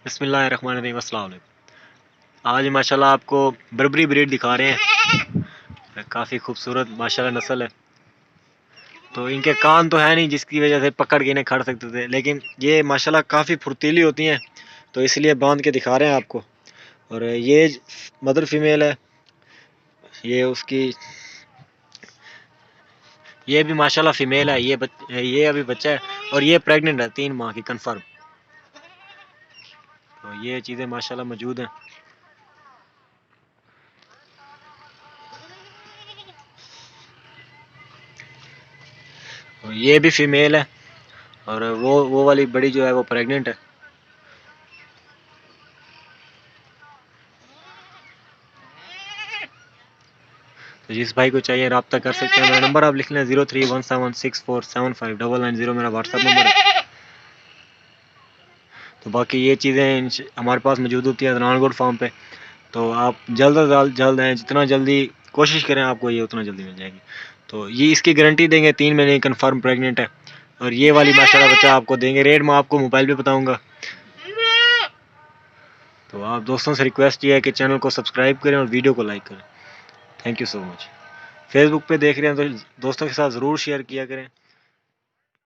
बिस्मिल्लाहिर्रहमानिर्रहीम। अस्सलाम वालेकुम। आज माशाल्लाह आपको बर्बरी ब्रीड दिखा रहे हैं। काफ़ी खूबसूरत माशाल्लाह नस्ल है। तो इनके कान तो है नहीं जिसकी वजह से पकड़ के इन्हें खड़ सकते थे, लेकिन ये माशाल्लाह काफ़ी फुर्तीली होती हैं, तो इसलिए बांध के दिखा रहे हैं आपको। और ये मदर फीमेल है, ये उसकी ये भी माशाल्लाह फीमेल है। ये अभी बच्चा है और ये प्रेग्नेंट है 3 माह की कंफर्म। तो ये चीज़ें माशाल्लाह मौजूद हैं। तो ये भी फीमेल है और वो वाली बड़ी जो है वो प्रेग्नेंट है। तो जिस भाई को चाहिए रब्ता कर सकते हैं। मेरा नंबर आप लिख लें 031764759990 मेरा व्हाट्सअप नंबर है। तो बाकी ये चीज़ें हमारे पास मौजूद होती है रानगुड फार्म पे। तो आप जल्द से जल्द हैं, जितना जल्दी कोशिश करें आपको ये उतना जल्दी मिल जाएगी। तो ये इसकी गारंटी देंगे 3 महीने कंफर्म प्रेग्नेंट है। और ये वाली माशाल्लाह बच्चा आपको देंगे। रेट मैं आपको मोबाइल पे बताऊंगा। तो आप दोस्तों से रिक्वेस्ट ये है कि चैनल को सब्सक्राइब करें और वीडियो को लाइक करें। Thank you so much. Facebook पे देख रहे हैं तो दोस्तों के साथ ज़रूर शेयर किया करें।